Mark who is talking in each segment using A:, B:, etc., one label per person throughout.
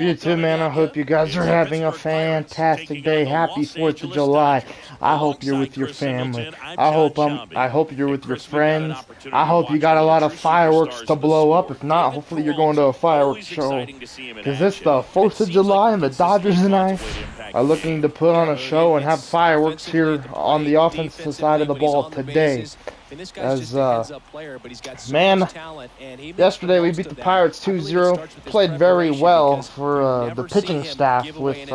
A: You too, man. I hope you guys are having a fantastic day. Happy 4th of July. I hope you're with your family. I hope you're with your friends. I hope you got a lot of fireworks to blow up. If not, hopefully you're going to a fireworks show. Because it's the 4th of July and the Dodgers and I are looking to put on a show and have fireworks here on the offensive side of the ball today. As man, yesterday we beat the Pirates 2-0. Played very well for the pitching staff with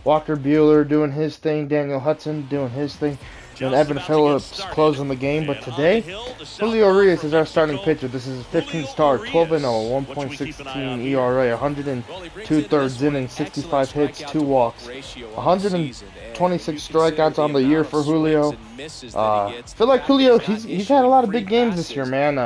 A: Walker Buehler doing his thing, Daniel Hudson doing his thing, and Evan Phillips closing the game. But today, Julio Urias is our starting pitcher. This is his 15th start, 12-0, 1.16 ERA, 102 thirds innings, 65 hits, 2 walks, 126 strikeouts on the year for Julio. Feel like Julio, he's had a lot of big games this year, man.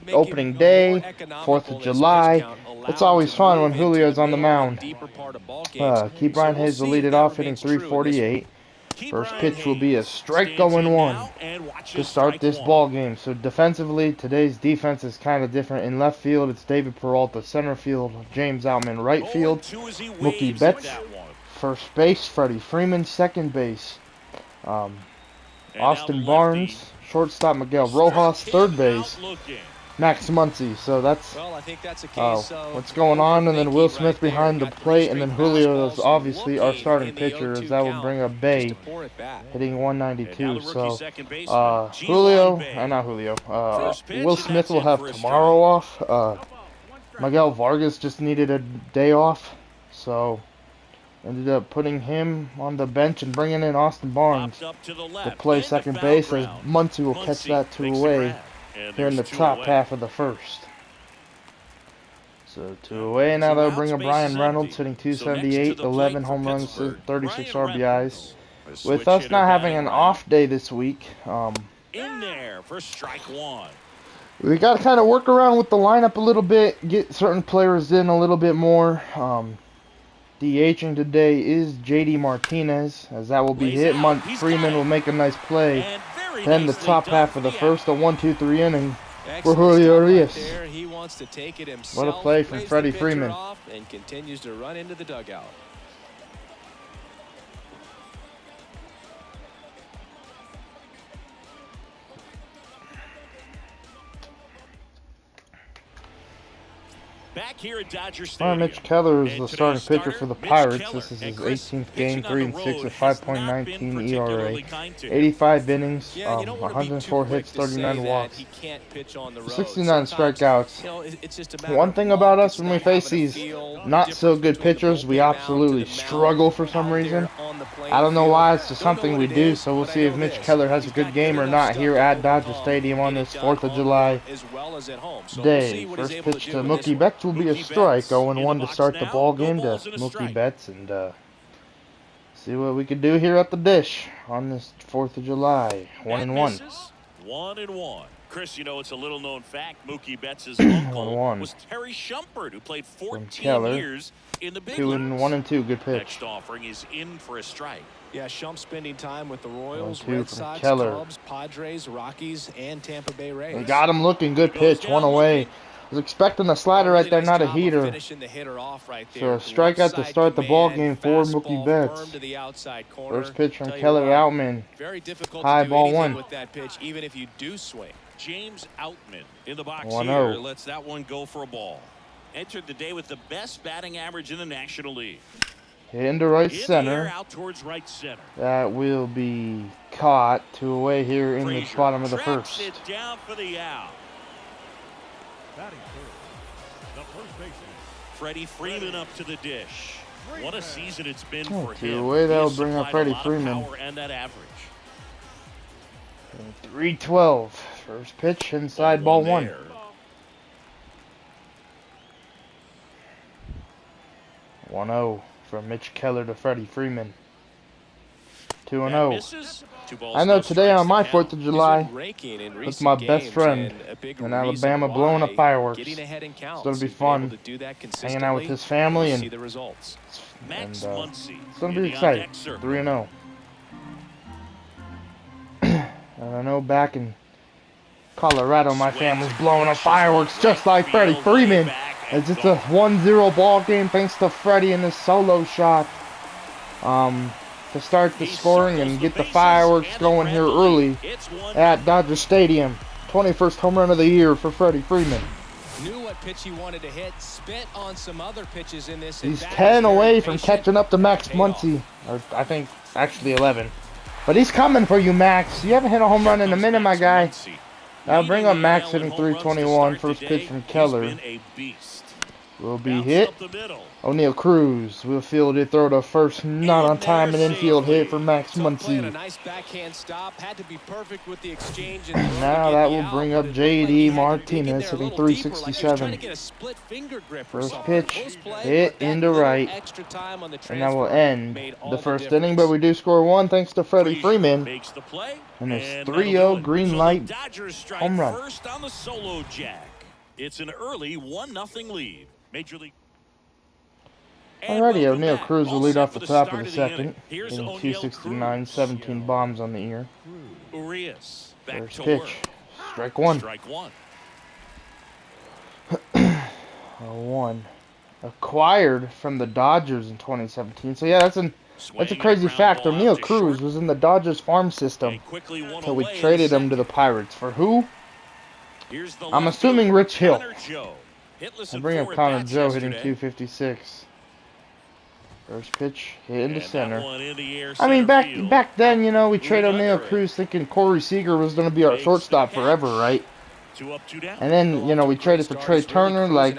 A: Opening day, 4th of July. It's always fun when Julio's on the mound. Keep Brian Hayes will lead it off, hitting 348. First pitch will be a strike going one to start this ball game. So defensively, today's defense is kind of different. In left field, it's David Peralta. Center field, James Outman. Right field, Mookie Betts. First base, Freddie Freeman. Second base, Austin Barnes. Shortstop, Miguel Rojas. Third base, Max Muncy. So that's what's going on. And then Will Smith behind the plate. And then Julio is obviously our starting pitcher, as that will bring up Bay, hitting 192. So Will Smith will have tomorrow off. Miguel Vargas just needed a day off, so ended up putting him on the bench and bringing in Austin Barnes to play second base, as Muncy will catch that 2 away here in the top half of the first. So 2 away. Now they'll bring up Brian Reynolds, hitting 278, 11 home runs, 36 RBIs. With us not having an off day this week,
B: in there for strike one.
A: We got to kind of work around with the lineup a little bit, get certain players in a little bit more. DHing today is JD Martinez, as that will be hit. Freeman will make a nice play. Then the top half of the first, a 1-2-3 inning for Julio Urias. What a play from Freddie Freeman.
C: And continues to run into the dugout.
B: Back here at Dodger Stadium.
A: Mitch Keller is the starting pitcher for the Pirates. This is his 18th game, 3-6 with 5.19 ERA, 85 innings, 104 hits, 39 walks, 69 strikeouts. One thing about us when we face these not so good pitchers, we absolutely struggle for some reason. I don't know why, it's just something we do, so we'll see if Mitch Keller has a good game or not here at Dodger Stadium on this 4th of July day. First pitch to Mookie Betts will be a strike, 0-1 to start the ball game to Mookie Betts, and see what we can do here at the dish on this 4th of July. 1-1.
B: 1-1. Chris, you know, it's a little known fact. Mookie Betts' uncle was Terry Shumpert, who played 14 years in the big leagues.
A: 2-1-2, good pitch.
B: Next offering is in for a strike.
C: Yeah, Shump spending time with the Royals,
A: 1-2
C: Red
A: from
C: Sox,
A: Keller.
C: Cubs, Padres, Rockies, and Tampa Bay Rays.
A: They got him looking, good pitch, 1 away. I was expecting a slider right there, not a heater. So a strikeout to start the ball game for Mookie Betts. First pitch from Keller Outman. High ball 1.
C: With that pitch, even if you do swing.
B: James Outman in the box
A: 1-0.
B: here lets that one go for a ball. Entered the day with the best batting average in the National League.
A: Hit into right center.
B: Out towards right center.
A: That will be caught 2 away here in the bottom of the first.
B: It down for the out.
D: The first baseman,
B: Freddie Freeman up to the dish. What a season it's been for
A: 2
B: him.
A: away, that'll bring up Freddie Freeman.
B: And that average.
A: 3-12. First pitch, inside ball 1. 1-0 from Mitch Keller to Freddie Freeman. 2-0. I know today on my 4th of July, with my best friend in Alabama blowing up fireworks. It's going to be fun, hanging out with his family, and it's going to be exciting. 3-0. And I know back in Colorado, my family's blowing up fireworks just like Freddie Freeman. It's a 1-0 ball game thanks to Freddie and his solo shot. To start the scoring and get the fireworks going here early at Dodger Stadium. 21st home run of the year for Freddie Freeman.
C: Knew what pitch he wanted to hit. Spent on some other pitches in this.
A: He's 10 away from catching up to Max Muncy. Or I think actually 11. But he's coming for you, Max. You haven't hit a home run in a minute, my guy. Now bring up Max hitting 321. First pitch from Keller. Will be hit. O'Neal Cruz will field it, throw to first, not on time, an infield hit for Max Muncy. Now that will bring up J.D. Martinez hitting 367. First pitch hit into right, and that will end the first inning. But we do score one thanks to Freddie Freeman, and it's 3-0 green light home run.
B: It's an early 1-0 lead. Major League.
A: Alrighty, O'Neal Cruz will lead off the top of the second, hitting 269, 17 bombs on the year. First pitch, strike one. 0-1. Acquired from the Dodgers in 2017. So yeah, that's a crazy fact. O'Neal Cruz was in the Dodgers farm system until we traded him to the Pirates. For who? I'm assuming Rich Hill. I bring up Connor Joe hitting 256. First pitch hit into center. I mean, back then, you know, we traded O'Neal Cruz thinking Corey Seager was going to be our shortstop forever, right? And then, you know, we traded for Trey Turner. Like,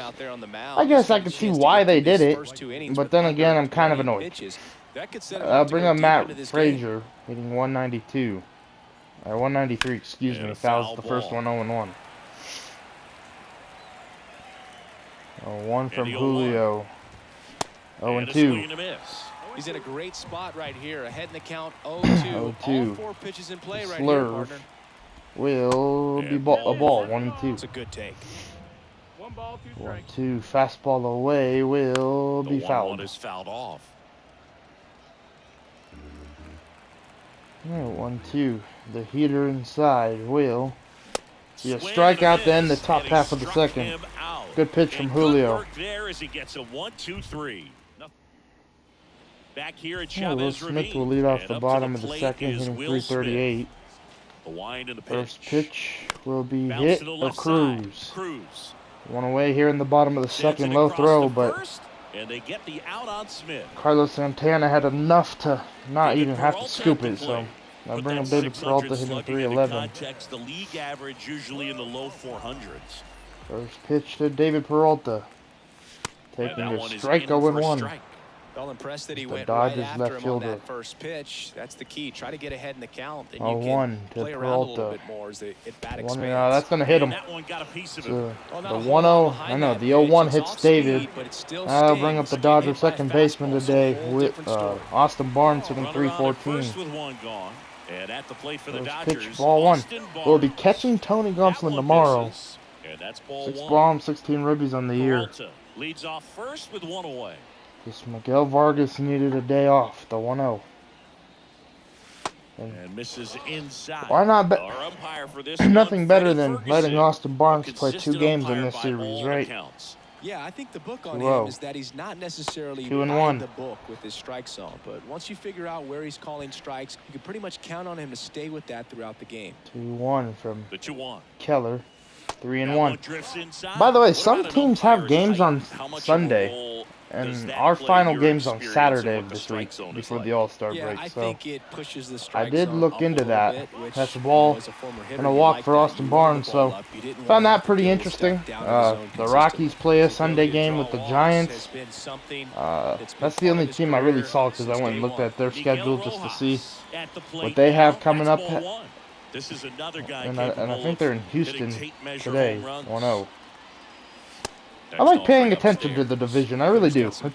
A: I guess I could see why they did it, but then again, I'm kind of annoyed. I'll bring up Matt Frazier hitting 192. Or 193, excuse me. Fouls the first one, 0-1. 0-1 from Julio. 0-2.
C: He's in a great spot right here. Ahead in the count, 0-2. All four pitches in play right here, partner.
A: Will be a ball, 1-2.
C: It's a good take.
A: 1-2. Fastball away will be fouled.
B: One is fouled off.
A: 1-2. The heater inside will be a strikeout to end the top half of the second. Good pitch from Julio.
B: There as he gets a 1-2-3. Back here at
A: Will Smith will lead off the bottom of the second, hitting 338. First pitch will be hit of Cruz. One away here in the bottom of the second, low throw, but Carlos Santana had enough to not even have to scoop it, so I'll bring up David Peralta hitting 311.
B: The league average usually in the low 400s.
A: First pitch to David Peralta, taking a strike 0-1.
C: All impressed that he
A: The
C: went
A: Dodgers
C: right after
A: left
C: him on
A: fielder.
C: that first pitch. That's the key. Try to get ahead in the count, and you
A: 0-1
C: can
A: to
C: play around a little
A: Peralta.
C: bit more as the at-bat
A: One,
C: expands.
A: that's going to hit him.
B: That one got a piece of
A: So,
B: it.
A: the 1-0, I know, the 0-1 hits David. I'll bring up the Dodgers second baseman today, with Austin Barnes hitting 314. First pitch, ball one. We'll be catching Tony Gonsolin tomorrow. 6 bombs, 16 ribbies on the year.
B: Leads off first with one away.
A: Just Miguel Vargas needed a day off, the 1-0.
B: And misses inside.
A: Why not?
B: Our umpire for this
A: Nothing
B: one,
A: better
B: Freddie
A: than
B: Ferguson,
A: letting Austin Barnes
B: a
A: play 2
B: consistent
A: games in
B: umpire
A: this
B: by
A: series,
B: all
A: right?
B: accounts.
C: Yeah, I think the book on
A: 2-0.
C: him is that he's not necessarily
A: 2-1.
C: by the book with his strike zone. But once you figure out where he's calling strikes, you can pretty much count on him to stay with that throughout the game.
A: 2-1 from
B: The 2-1.
A: Keller. 3-1. By the way, some teams have games on Sunday, and our final game's on Saturday of this week before the All-Star
C: Yeah,
A: break.
C: I
A: So
C: think it pushes the strike
A: I did
C: zone
A: look
C: up
A: into
C: a little
A: that.
C: bit, which,
A: That's a ball
C: as a former hitter,
A: and a
C: you
A: walk
C: like
A: for
C: that.
A: Austin
C: You run
A: Barnes.
C: the ball
A: So
C: up. You didn't
A: found
C: want
A: that
C: to
A: pretty
C: get
A: interesting.
C: stuck down in the zone
A: The Rockies play a Sunday game with the Giants. That's the only team I really saw because I went and looked at their schedule just to see what they have coming up.
B: This is another guy
A: And I think they're in Houston today, 1-0.
B: Next
A: I like
B: I'll
A: paying
B: bring up
A: attention to the division. I really do. For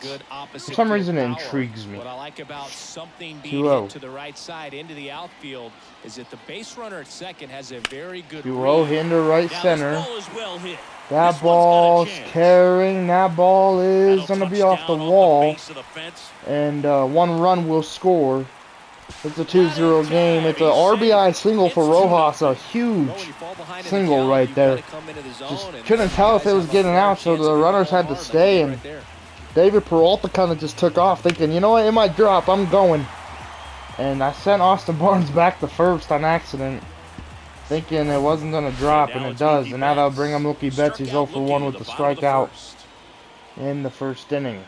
A: some reason, it intrigues me.
C: What I like about something being
A: 2-0.
C: hit to the right side into the outfield is that the base runner at second has a very good
A: 2-0 hit into right
B: Now, this
A: center.
B: ball is well hit.
A: That
B: This one's got a
A: ball's
B: chance.
A: carrying. That ball is
B: That'll
A: going to be
B: touch
A: off the
B: down
A: wall.
B: base of the fence.
A: And 1 run will score It's a 2-0 game. It's a RBI single for Rojas. A huge single right there. Just couldn't tell if it was getting out, so the runners had to stay. And David Peralta kind of just took off, thinking, you know what, it might drop. I'm going. And I sent Austin Barnes back to first on accident, thinking it wasn't going to drop, and it does. And now that'll bring him Mookie Betts. He's 0 for 1 with the strikeout in the first inning.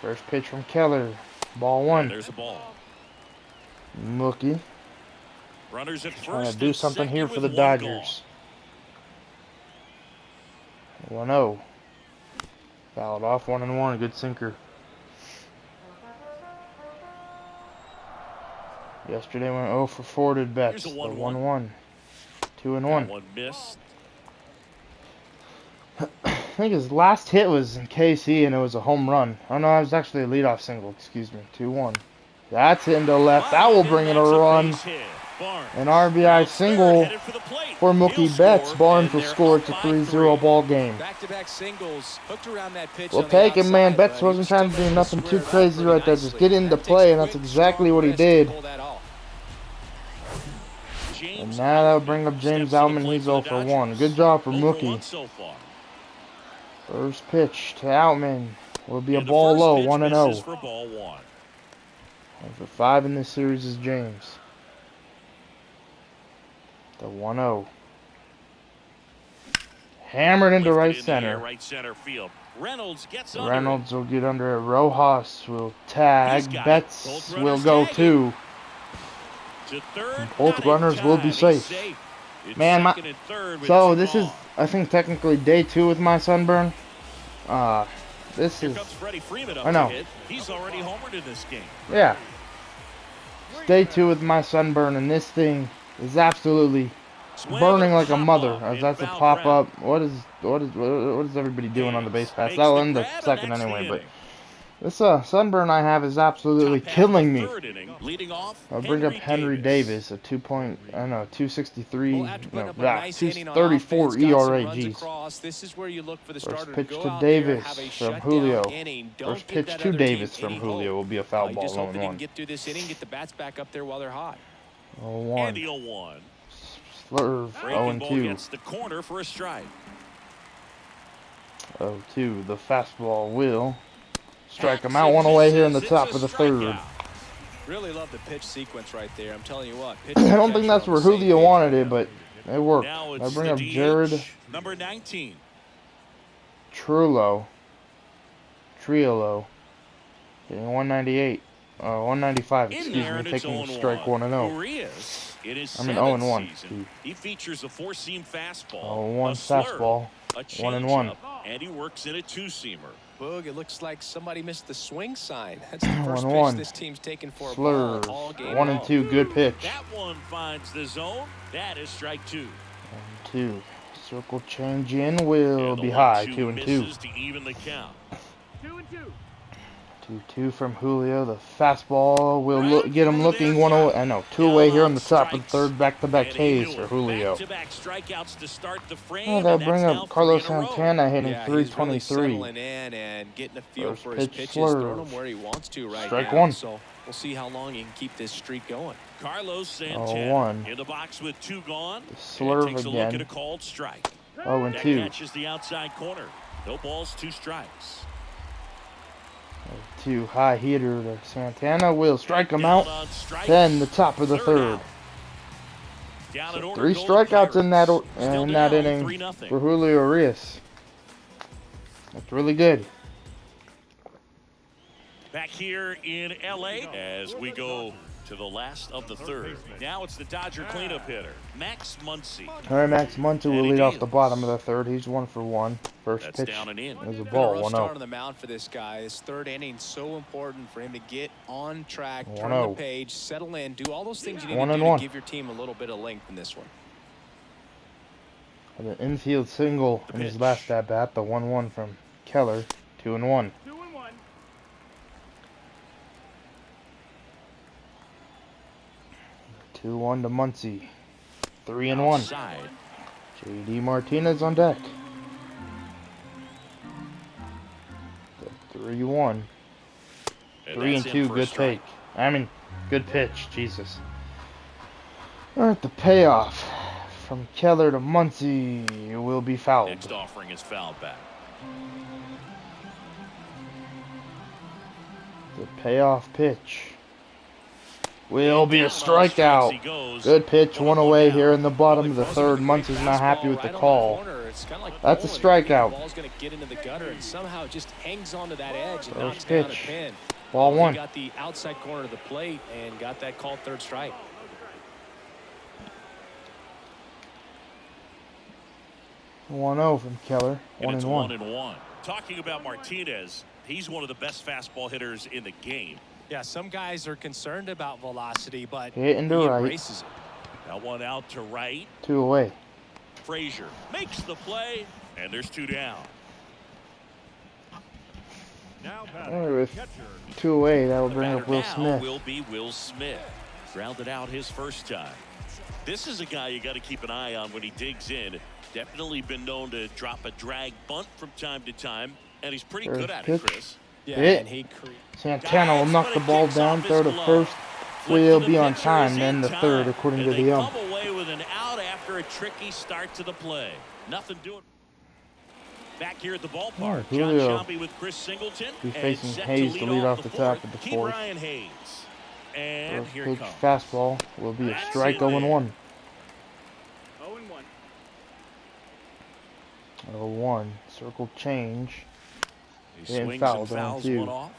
A: First pitch from Keller. Ball 1.
B: There's a ball.
A: Mookie
B: Runners at
A: trying to
B: first
A: do
B: and
A: something
B: second
A: here for
B: with
A: the
B: one
A: Dodgers. 1-0. Fouled off 1-1. Good sinker. Yesterday went 0 for 4 to Betts. The 1-1. 2-1.
B: One missed.
A: I think his last hit was in KC and it was a home run. Oh no, it was actually a leadoff single. Excuse me. 2-1. That's hitting to left. That will bring in a run. An RBI single for Mookie Betts. Barnes will score. It's a 3-0 ball game. We'll take it, man. Betts wasn't trying to do nothing too crazy right there. Just get into play, and that's exactly what he did. And now that'll bring up James Outman. He's 0 for 1. Good job for Mookie. First pitch to Outman will be a ball low, 1-0. And for 5 in this series is James. The 1-0. Hammered into right center. Reynolds will get under it. Rojas will tag. Betts will go too. Both runners will be safe. Man, so this is, I think, technically day 2 with my sunburn. This is, I know.
B: He's already homered in this game.
A: Yeah. Day 2 with my sunburn, and this thing is absolutely burning like a mother. As that's a pop up. What is everybody doing on the base pass? That'll end the second anyway, but this sunburn I have is absolutely killing me. I'll bring up Henry Davis, a 263, no, 234 ERA. Jeez. First pitch to Davis from Julio. First pitch to Davis from Julio will be a foul ball, 0-1.
C: Get through this inning, get the bats back up there while they're hot.
A: 0-1. Slurve, 0-2.
B: The corner for a strike.
A: 0-2. The fastball will strike him out, one away here in the top of the third.
C: Really love the pitch sequence right there. I'm telling you what.
A: I don't think that's where Julio wanted it, but it worked. I bring up Jared
B: number 19.
A: Triolo. Hitting 198. 195, excuse me, taking strike 1-0. I mean 0-1.
B: He features a 4-seam fastball.
A: 0-1 fastball. 1-1.
B: And he works in a 2-seamer.
C: Boog, it looks like somebody missed the swing sign. That's the first
A: 1-1.
C: pitch this team's taken for a
A: ball
C: all game
A: 1-2, good pitch.
B: That one finds the zone. That is strike 2.
A: 1-2. Circle change in will be high. 2-2.
B: To even the count.
A: 2-2 from Julio. The fastball will get him looking 1-0. I know, 2 away here on the top of the third. Back-to-back Ks for Julio. Oh, they'll bring up Carlos Santana hitting 323. First pitch slurve. Strike 1.
C: So we'll see how long he can keep this streak going.
B: Carlos Santana
A: 0-1.
B: in the box with 2 gone.
A: The slurve
B: takes a
A: again.
B: look at a called strike.
A: 0-2.
B: Catches the outside corner. No balls, 2 strikes.
A: 2 high hitter to Santana will strike him out. Then the top of the third. So 3 strikeouts in that inning for Julio Urias. That's really good.
B: Back here in LA as we go to the last of the third. Now it's the Dodger cleanup hitter, Max Muncy.
A: All right, Max Muncy will lead off the bottom of the third. He's 1 for 1. First pitch
B: down and in.
A: is a ball, 1-0.
C: Start on the mound for this guy. This third inning so important for him to get on track, turn the page, settle in, do all those things you need to do to give your team a little bit of length in this one.
A: The infield single in his last at bat, the 1-1 from Keller, 2-1. 2-1 to Muncy. 3-1. JD Martinez on deck. The 3-1. 3-2, good take. I mean, Good pitch. Jesus. Alright, the payoff from Keller to Muncy will be fouled.
B: Next offering is fouled back.
A: The payoff pitch will be a strikeout. Good pitch, one away here in the bottom of the third. Muncy's not happy with the call. That's a strikeout.
C: Ball's going to get into the gutter and somehow just hangs onto that edge and
A: First
C: knocks down a
A: pitch.
C: pin.
A: Ball
C: He
A: one.
C: got the outside corner of the plate and got that called third strike.
A: 1-0 from Keller.
B: And it's
A: 1-1.
B: 1-1. Talking about Martinez, he's one of the best fastball hitters in the game.
C: Yeah, some guys are concerned about velocity, but
A: Hitting to
C: he
A: right.
C: embraces it.
B: That one out to right.
A: 2 away.
B: Frazier makes the play, and there's 2 down.
D: Now
A: Alright,
D: batting,
A: with
D: catcher.
A: 2 away, that will bring
B: Batter
A: up Will
B: now
A: Smith.
B: will be Will Smith. Grounded out his first time. This is a guy you got to keep an eye on when he digs in. Definitely been known to drop a drag bunt from time to time, and he's pretty
A: First
B: good at
A: pitch.
B: it, Chris.
C: Yeah,
A: Hit.
C: and he
A: Santana will knock the ball down. Throw to first. Will be on time. Then the third, according to the ump.
B: Come away with an out after a tricky start to the play. Nothing doing. Back here at the ballpark,
A: Alright,
B: John
A: Julio
B: Sciambi with Chris Singleton.
A: be
B: and
A: facing
B: set
A: Hayes
B: to
A: to
B: lead
A: lead
B: off
A: off the top of the
B: Keep
A: fourth.
B: Ryan Hayes. And
A: First
B: here
A: pitch
B: it comes.
A: fastball will be a
B: That's
A: strike.
B: in
A: 0-1.
B: there.
A: 0-1. Circle change.
B: He
A: And
B: swings
A: fouls
B: and
A: on
B: fouls
A: 2.
B: one off.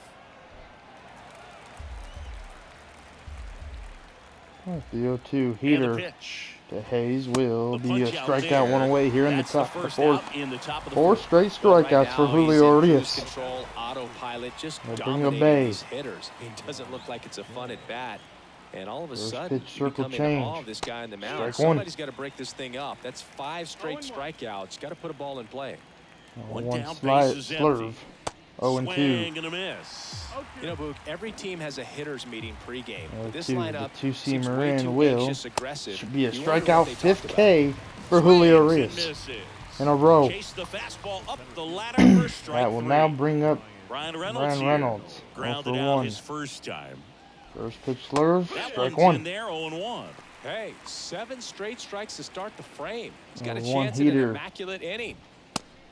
A: The 0-2
B: And
A: heater
B: the pitch.
A: to Hayes will
B: The
A: be a
B: punch out
A: strikeout.
B: there.
A: 1 away here in the
B: That's
A: top of the
B: first
A: fourth.
B: out in the top of the
A: 4
B: fourth.
A: straight
C: Right
A: strikeouts for
C: now,
A: Julio
C: he's in cruise
A: Urias.
C: control, autopilot, just
A: They'll bring a
C: dominating
A: bay.
C: these hitters. It doesn't look like it's a fun at bat. And all of a
A: First
C: sudden,
A: pitch,
C: you
A: circle
C: become in awe
A: change.
C: of this guy in the mound.
A: Strike one.
C: Somebody's got to break this thing up. That's 5 straight strikeouts. Got to put a ball in play.
B: One
A: 1
B: down,
A: slide
B: base is
A: slurve.
B: empty.
A: 0-2.
B: Swing and a miss.
C: You know, Boog, every team has a hitters meeting pregame. But this
A: 0-2.
C: lineup
A: The
C: seems
A: two-seamer
C: way
A: in
C: too
A: will
C: anxious, aggressive.
A: should be a
C: You wonder what
A: strikeout.
C: they talked
A: 5th
C: about.
A: K for Julio
B: Swings and
A: Urias
B: misses.
A: in a row.
B: Chase the fastball up the ladder for strike
A: That will
B: 3.
A: now bring up
B: Ryan Reynolds.
A: Ryan
B: here.
A: Reynolds. 0
B: Grounded
A: for
B: out
A: 1.
B: his first time.
A: First pitch slurve.
B: That
A: Strike
B: one's
A: 1.
B: in there, 0-1.
C: Hey, 7 straight strikes to start the frame. He's got a
A: 1
C: chance at an
A: heater.
C: immaculate inning.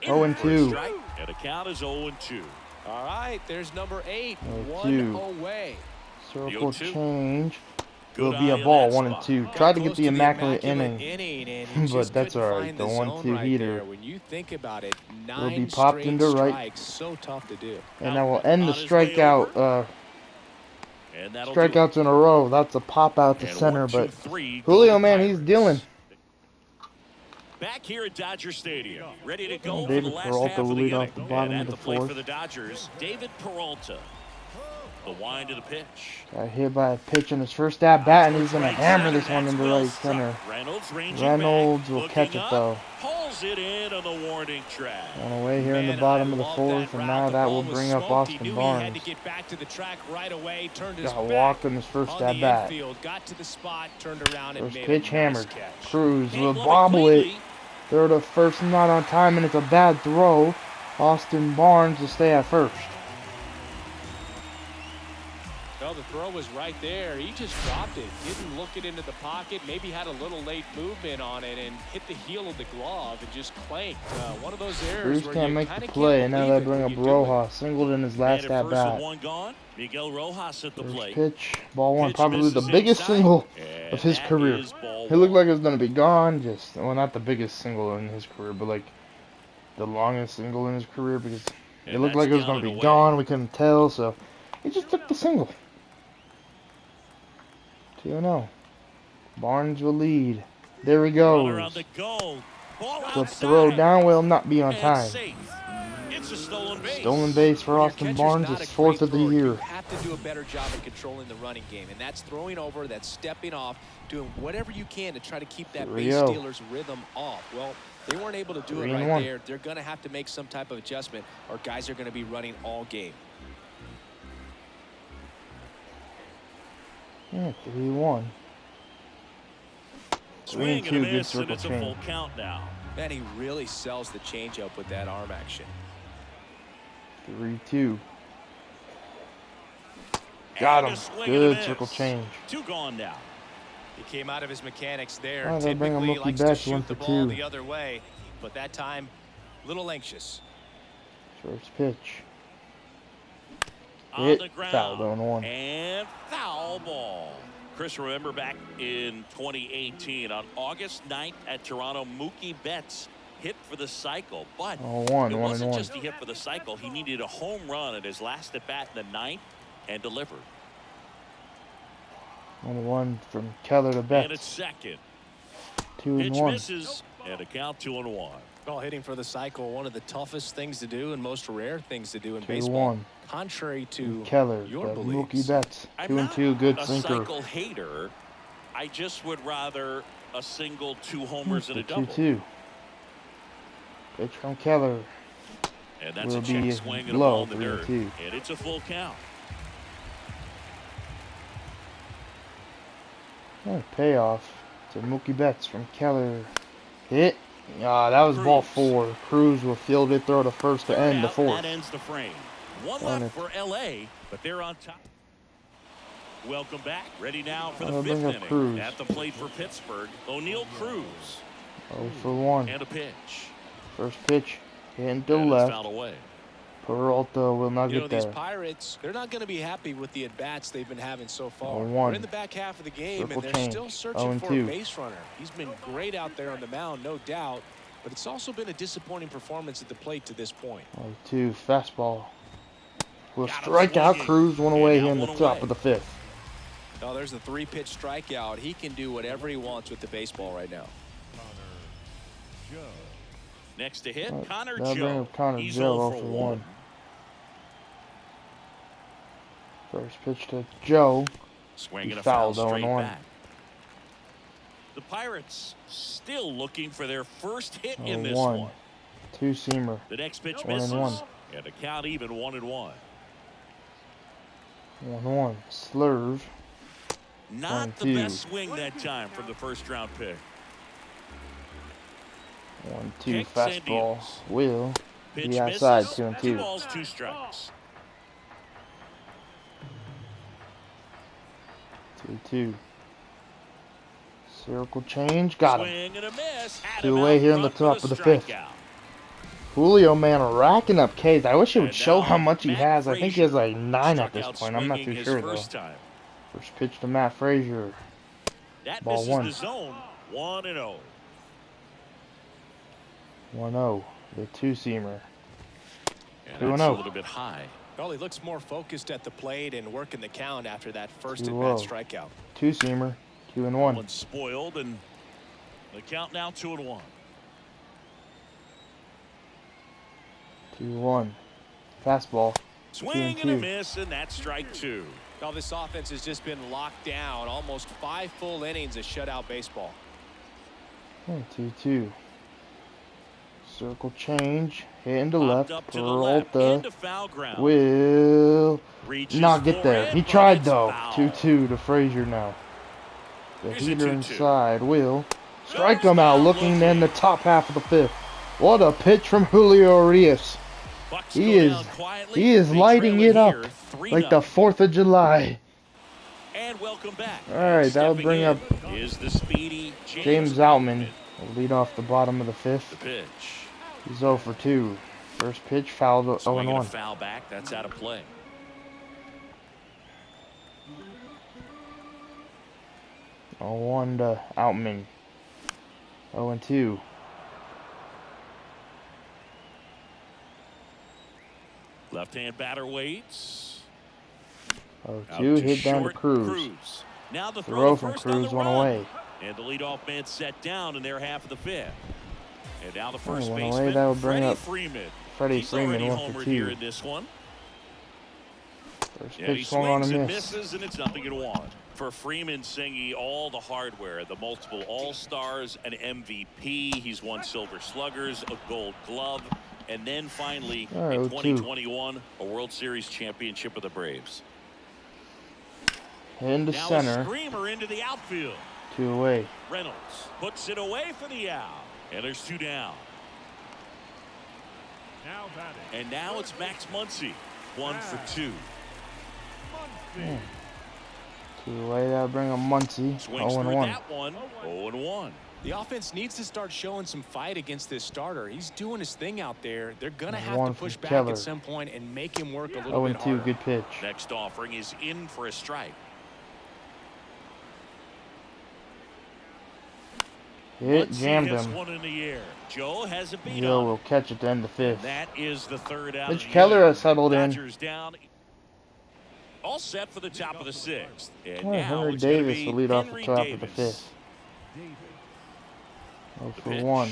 A: 0-2.
B: Strike, and the count is 0-2.
C: All right, there's number 8.
A: 0-2.
C: 1 away.
A: Circle
B: 0-2.
A: change will
B: Good
A: be a
B: eye on
A: ball.
B: that
A: 1 and
B: spot.
A: 2.
C: Got
A: Tried to get
C: close
A: the immaculate inning.
C: and he
A: But
C: just
A: that's
C: couldn't
A: all right.
C: find
A: The
C: zone
A: 1-2
C: right
A: heater
C: there. When you think about it,
A: will
C: 9
A: be popped
C: straight
A: into right.
C: strikes, so tough to do.
A: And that will end the
B: On his way
A: strikeout.
B: And that'll do it.
A: Strikeouts in a row. That's a pop out to
B: And
A: center,
B: 1, 2,
A: but
B: 3,
A: Julio,
B: go
A: man, he's
B: Pirates.
A: dealing.
B: Back here at Dodger Stadium, ready to go for
A: David
B: the last
A: Peralta
B: half of
A: will
B: the
A: lead
B: inning.
A: off the bottom
B: and
A: of
B: at
A: the
B: the plate for
A: fourth.
B: the Dodgers, David Peralta. The wind of the pitch.
A: Got hit by a pitch in his first at bat, and he's going to hammer this one into right center.
B: Reynolds ranging
A: Reynolds
B: back,
A: will
B: looking
A: catch it
B: up,
A: though.
B: Pulls it in on the warning track.
A: 1 away here in the
C: Man,
A: bottom
C: I
A: of the
C: love
A: fourth,
C: that
A: and
C: route.
A: now
C: The
A: that
C: ball
A: will
C: was
A: bring up
C: smoked. He
A: Austin
C: knew he had
A: Barnes.
C: to get back to the track right away. Turned his
A: Got
C: back
A: walked in his first
C: on
A: at
C: the
A: bat.
C: infield, got to the spot, turned around and
A: First
C: made
A: pitch
C: a nice
A: hammered.
C: catch.
A: Cruz
B: Can't
A: will
B: glove
A: bobble it.
B: cleanly.
A: Throw to first, not on time, and it's a bad throw. Austin Barnes will stay at first.
C: Well, the throw was right there. He just dropped it. Didn't look it into the pocket. Maybe had a little late movement on it and hit the heel of the glove and just clanked. One of those errors
A: Cruz
C: where
A: can't
C: you
A: make
C: kinda
A: the
C: can't
A: play, and now
C: believe
A: they
C: it
A: bring
C: when
A: up
C: you do it.
A: Rojas. Singled in his last
B: And
A: at
B: first
A: bat.
B: with 1 gone, Miguel Rojas at the
A: First
B: plate.
A: pitch, ball 1,
B: Pitch
A: probably the
B: misses
A: biggest
B: inside,
A: single
B: and
A: of his
B: that
A: career.
B: is ball
A: He looked
B: 1.
A: like it was going to be gone, well, not the biggest single in his career, but like the longest single in his career, because it
B: And
A: looked
B: that's
A: like it was going
B: down
A: to
B: and
A: be
B: away.
A: gone. We couldn't tell, so he just took the single. 2-0. Barnes will lead. There he
B: Runner on
A: goes.
B: the goal. Ball
A: The
B: outside.
A: throw down will not be on
B: And
A: time.
B: safe. It's a stolen base.
A: Stolen base for
C: When your
A: Austin
C: catcher's
A: Barnes,
C: not
A: his
C: a
A: 4th
C: great
A: of the
C: thrower,
A: year.
C: You have to do a better job at controlling the running game, and that's throwing over, that's stepping off, doing whatever you can to try to keep that base
A: 3-0.
C: stealer's rhythm off. Well, they weren't able to do it
A: 3-1.
C: right there. They're going to have to make some type of adjustment, or guys are going to be running all game.
A: Yeah, 3-1.
B: Swing and a
A: 3-2, good
B: miss, and
A: circle
B: it's a full
A: change.
B: count now.
C: Man, he really sells the changeup with that arm action.
A: 3-2. Got
B: And a
A: him.
B: swing and a
A: Good
B: miss.
A: circle change.
B: 2 gone now.
C: He came out of his mechanics there.
A: Oh, they'll bring him
C: Typically
A: Mookie
C: likes to
A: Betts, one
C: shoot the
A: for
C: ball
A: two.
C: the other way, but that time, a little anxious.
A: First pitch.
B: On
A: Hit.
B: the ground.
A: Foul, 0-1.
B: And foul ball. Chris, remember back in 2018 on August 9th at Toronto, Mookie Betts hit for the cycle, but
A: 0-1,
B: it wasn't
A: 1-1.
B: just he hit for the cycle. He needed a home run at his last at bat in the 9th and delivered.
A: 1-1 from Keller to
B: And
A: Betts.
B: it's second.
A: 2-1.
B: Pitch misses, and a count 2-1.
C: Well, hitting for the cycle, one of the toughest things to do and most rare things to do in
A: 2-1.
C: baseball. Contrary to
A: Keller
C: your
A: to
C: beliefs.
A: Mookie Betts.
B: I'm
A: 2-2.
B: not
A: Good
B: a
A: sinker.
B: cycle hater. I just would rather a single, 2 homers and a double.
A: 2-2. Pitch from Keller.
B: And that's
A: Will
B: a check
A: be
B: swing and a
A: low,
B: ball in the dirt.
A: 3-2.
B: And it's a full count.
A: Oh, payoff to Mookie Betts from Keller. Hit. That was ball 4. Cruz will field it, throw to first to end the 4th.
B: That ends the frame. One
A: Darn
B: left
A: it.
B: for LA, but they're on top. Welcome back. Ready now for the
A: I'll
B: 5th
A: bring up
B: inning.
A: Cruz.
B: At the plate for Pittsburgh, O'Neal Cruz.
A: 0-1.
B: And a pitch.
A: First pitch. Hitting to
B: And it's
A: left.
B: fouled away.
A: Peralta will not
C: You know,
A: get
C: these
A: there.
C: Pirates, they're not going to be happy with the at-bats they've been having so far.
A: 0-1.
C: We're in the back half of the game,
A: Circle
C: and they're
A: change.
C: still searching for a
A: 0-2.
C: base runner. He's been great out there on the mound, no doubt, but it's also been a disappointing performance at the plate to this point.
A: 0-2. Fastball. Will
B: Got him
A: strike out.
B: swinging.
A: Cruz one away
B: And
A: here in
B: now
A: the
B: one
A: top
B: away.
A: of the 5th.
C: Oh, there's a 3-pitch strikeout. He can do whatever he wants with the baseball right now.
B: Next to hit,
A: Right,
B: Connor
A: that'll bring
B: Joe.
A: up Connor
B: He's
A: Joe
B: 0 for
A: 0-1. First pitch to Joe.
B: Swinging a
A: fouled
B: foul straight
A: 0-1.
B: back. The Pirates still looking for their first hit in this
A: 0-1.
B: one.
A: 2-seamer.
B: The next pitch
A: 1-1.
B: misses. And a count even 1-1.
A: 1-1. Slurve.
B: Not the
A: 1-2.
B: best swing that time from the first round pick.
A: 1-2.
B: Kicks and
A: Fastball.
B: deals.
A: Will
B: Pitch
A: be outside.
B: misses.
A: 2-2.
B: 2 balls, 2 strikes.
A: 2-2. Circle change. Got him.
B: Swing and a miss. Had
A: 2
B: him
A: away
B: out
A: here in the
B: front
A: top
B: for
A: of the 5th.
B: strikeout.
A: Julio, man, racking up Ks. I wish it would
B: And
A: show
B: now
A: how much he
B: Matt
A: has. I think he has
B: Frazier
A: like 9 at
B: struck
A: this
B: out
A: point. I'm not
B: swinging
A: too
B: his
A: sure, though.
B: first time.
A: First pitch to Matt Frazier.
B: That
A: Ball
B: misses
A: 1.
B: the zone. 1-0.
A: 1-0. The 2-seamer.
B: And
A: 2-0.
B: that's a little bit high.
C: Well, he looks more focused at the plate and working the count after that first
A: 2-0.
C: at-bat strikeout.
A: 2-seamer. 2-1.
B: One spoiled, and the count now 2-1.
A: 2-1. Fastball.
B: Swing and a
A: 2-2.
B: miss, and that's strike 2.
C: Well, this offense has just been locked down. Almost 5 full innings of shutout baseball.
A: 2-2. Circle change. Hitting to
B: Popped
A: left.
B: up to the left,
A: Peralta
B: into foul ground.
A: will
B: Reaches
A: not get
B: for
A: there.
B: it,
A: He
B: but
A: tried,
B: it's
A: though.
B: foul.
A: 2-2 to Frazier now. The
B: Here's a
A: heater
B: 2-2.
A: inside. Will strike
B: Goes
A: him out.
B: down
A: Looking in
B: looking.
A: the top half of the 5th. What a pitch from Julio Urias.
B: Bucks
A: He
B: go
A: is
B: down quietly.
A: he is
B: They
A: lighting
B: trail
A: it up
B: here, 3-0.
A: like the 4th of July.
B: And welcome back.
A: All right, that'll
B: Stepping
A: bring
B: in
A: up
B: is the speedy
A: James Outman. Will lead off the bottom of the 5th.
B: The pitch.
A: He's 0 for 2. First pitch fouled 0-1.
B: Swinging a foul back. That's out of play.
A: 0-1 to Outman. 0-2.
B: Left-hand batter waits.
A: 0-2.
B: Out to
A: Hit down to
B: short,
A: Cruz.
B: Now the
A: Throw
B: throw
A: from
B: first on
A: Cruz,
B: the
A: 1
B: run.
A: away.
B: And the leadoff man set down in their half of the 5th. And now the
A: Oh,
B: first
A: 1 away.
B: baseman,
A: That'll bring
B: Freddie
A: up
B: Freeman.
A: Freddie
B: He's
A: Freeman,
B: already
A: 1 for
B: homered
A: 2.
B: here in this one.
A: First
B: And he
A: pitch swung on a
B: swings and
A: miss.
B: misses, and it's nothing in 1. For Freeman, Singy, all the hardware, the multiple All-Stars, an MVP. He's won Silver Sluggers, a Gold Glove, and then finally,
A: All right,
B: in
A: 0-2.
B: 2021, a World Series championship with the Braves.
A: Into
B: Now a
A: center.
B: screamer into the outfield.
A: 2 away.
B: Reynolds puts it away for the out. And there's 2 down.
D: Now batting.
B: And now it's Max Muncy, 1 for 2.
A: Two away. That'll bring a Muncie.
B: Swings through
A: 0-1.
B: that one. 0-1.
C: The offense needs to start showing some fight against this starter. He's doing his thing out there. They're going to have to push back at some point and make him work a little bit harder.
A: 0-2. Good pitch.
B: Next offering is in for a strike.
A: Hit, jammed him.
B: One in the air. Joe has a beat
A: Joe
B: on.
A: will catch it to end the fifth.
B: That is the third out.
A: Mitch Keller has settled
B: Dodgers
A: in.
B: Down. All set for the top of the sixth. And
A: Oh,
B: now
A: Henry
B: it's gonna
A: Davis
B: be
A: will lead off the
B: Henry
A: top
B: Davis.
A: of the fifth. 0 for
B: pitch.
A: 1.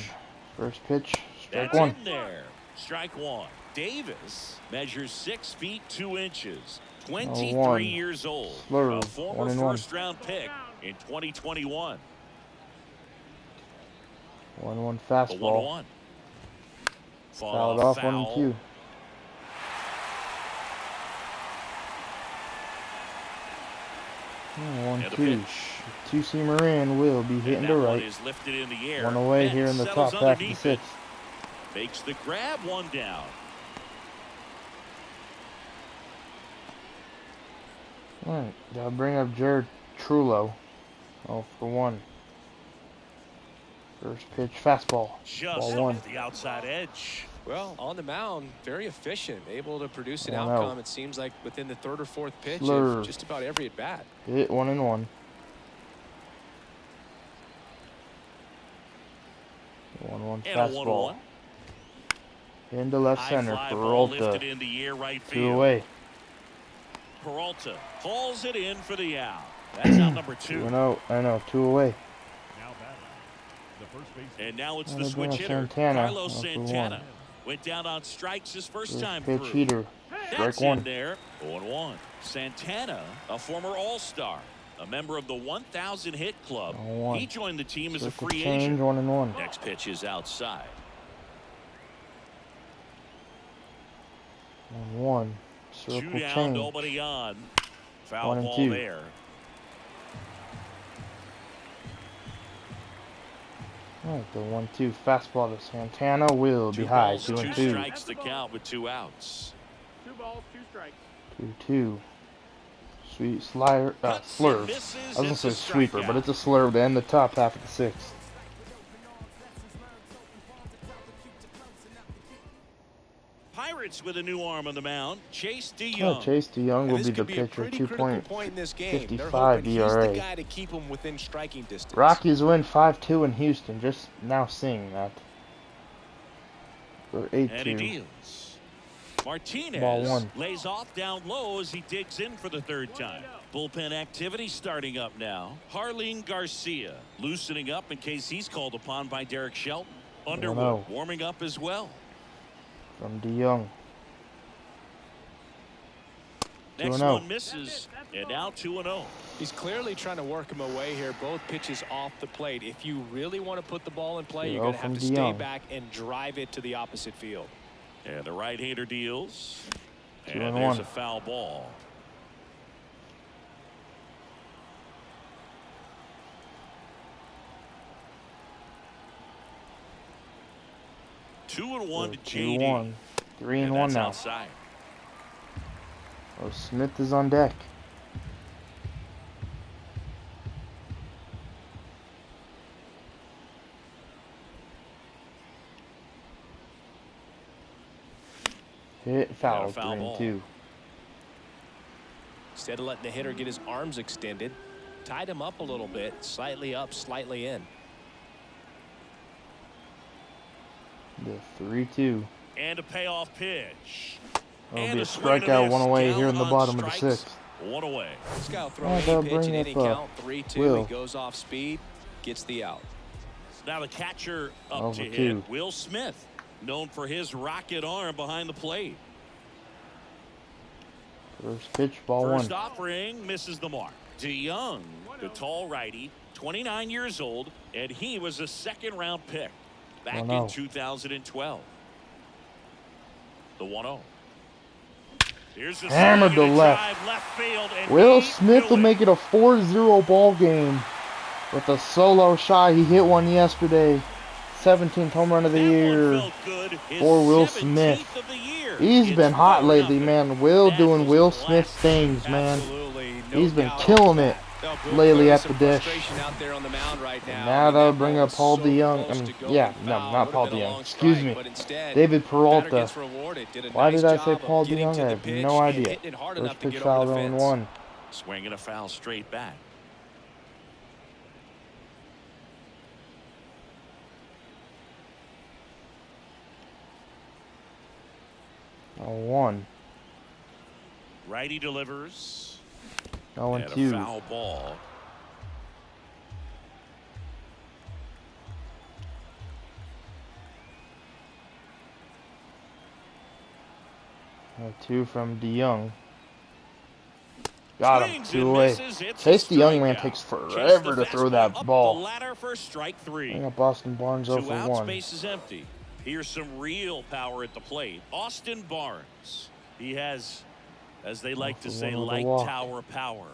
A: First pitch, strike
B: That's
A: 1.
B: in there. Strike 1. Davis measures 6 feet 2 inches. 23
A: 1.
B: years old.
A: Slurve,
B: A former
A: 1-1.
B: first-round pick in 2021.
A: 1-1
B: The
A: fastball.
B: 1-1.
A: Fouled off 1-2.
B: And the
A: 1-2.
B: pitch.
A: Two-seamer in will be hitting
B: And
A: to
B: that one
A: right.
B: is lifted in the air.
A: One away
B: And
A: here in the
B: settles
A: top half of the
B: underneath it.
A: sixth.
B: Makes the grab, one down.
A: Alright, gotta bring up Jared Trullo. 0 for 1. First pitch, fastball.
B: Just
A: Ball 1.
B: off the outside edge.
C: Well, on the mound, very efficient, able to produce an
A: 1-0.
C: outcome, it seems like, within the third or fourth pitch
A: Slurve.
C: of just about every at-bat.
A: Hit 1-1. 1-1
B: And a
A: fastball.
B: 1-1.
A: Into left
B: High
A: center,
B: fly ball lifted
A: Peralta.
B: in the air right
A: 2
B: field.
A: away.
B: Peralta hauls it in for the out. That's out number 2.
A: 2-0. I know, 2 away.
D: Now batting. The first baseman.
B: And now it's
A: And
B: the
A: they're
B: switch
A: going
B: hitter,
A: Santana.
B: Carlos
A: 0 for 1.
B: Santana. Went down on strikes his first time
A: Pitch
B: through.
A: heater. Strike
B: That's in
A: 1.
B: there. 0-1. Santana, a former All-Star, a member of the 1,000 hit club.
A: 0-1.
B: He joined the team as a
A: Circle
B: free
A: change,
B: agent.
A: 1-1.
B: Next pitch is outside.
A: 1-1.
B: 2
A: Circle
B: down,
A: change.
B: nobody on. Foul
A: 1 and
B: ball
A: 2.
B: there.
A: Alright, the 1-2 fastball to Santana will be
B: 2
A: high.
B: balls,
A: 2
B: 2
A: and 2.
B: strikes to count with 2 outs.
D: 2 balls, 2 strikes.
A: 2-2. Sweet slider,
B: Cuts and
A: slurve.
B: misses.
A: I was gonna
B: It's
A: say
B: a
A: sweeper,
B: strikeout.
A: but it's a slurve to end the top half of the sixth.
B: Pirates with a new arm on the mound. Chase
A: Oh,
B: DeYoung.
A: Chase DeYoung will
C: And
A: be
C: this
A: the
C: could be a
A: pitcher.
C: pretty critical point in this game. They're hoping
A: 2.55
C: he's the
A: ERA.
C: guy to keep him within striking distance.
A: Rockies win 5-2 in Houston. Just now seeing that. For
B: And he
A: 8-2.
B: deals.
A: Ball
B: Martinez
A: 1.
B: lays off down low as he digs in for the third time. Bullpen activity starting up now. Harleen Garcia loosening up in case he's called upon by Derek Shelton. Underwood warming up as well.
A: From DeYoung.
B: Next
A: 2-0.
B: one misses, and now 2-0.
C: He's clearly trying to work him away here. Both pitches off the plate. If you really want to put the ball in play, you're going to have to stay
A: DeYoung.
C: back and drive it to the opposite field.
B: And the right-hander deals.
A: 2
B: And
A: and
B: there's
A: 1.
B: a foul ball. Two and 1 to JD.
A: 2-1. 3 and 1
B: that's
A: now.
B: outside.
A: Oh, Smith is on deck. Hit foul.
B: Got a foul
A: 3
B: ball.
A: and 2.
C: Instead of letting the hitter get his arms extended, tied him up a little bit, slightly up, slightly in.
A: The 3-2.
B: And a payoff pitch.
A: That'll
B: And
A: be a
B: swing and a
A: strikeout.
B: miss.
A: 1 away here in the
B: Down
A: bottom
B: on
A: of the
B: strikes.
A: 6th.
B: 1 away.
C: This guy will throw
A: Oh,
C: any
A: they'll
C: pitch
A: bring
C: in
A: up,
C: any count. 3-2.
A: Will.
C: He goes off speed, gets the out.
B: Now the catcher up
A: Over
B: to
A: 2.
B: hit. Will Smith, known for his rocket arm behind the plate.
A: First pitch, ball 1.
B: First offering misses the mark. DeYoung, the tall righty, 29 years old, and he was a second-round pick back in
A: 1-0.
B: 2012. The 1-0. Here's a
A: Hammered
B: swing
A: to
B: and a
A: left.
B: drive left field, and
A: Will
B: he
A: Smith will
B: knew
A: make it a 4-0 ball game with a solo shot. He hit one yesterday. 17th home run of the
B: That one
A: year
B: felt good. His
A: for Will
B: 17th
A: Smith.
B: of the year.
A: He's
B: It's
A: been hot lately,
B: 4-0.
A: man. Will
B: That
A: doing
B: was
A: Will
B: classic.
A: Smith things, man.
C: Absolutely.
A: He's been killing it lately at the dish.
C: Out there on the mound right now.
A: And now they'll bring up Paul DeYoung. Not Paul DeYoung. Excuse me. David Peralta. Why did I say Paul DeYoung? I have no idea. First pitch foul, 0-1.
B: Swing and a foul straight back.
A: One.
B: Righty delivers.
A: 0-2.
B: Foul ball.
A: Two from DeYoung. Got him. 2 away. Chase DeYoung, man, takes forever to throw that ball. Bring up Boston Barnes 0 for 1.
B: Space is empty. Here's some real power at the plate. Austin Barnes. He has, as they like to say, light tower power.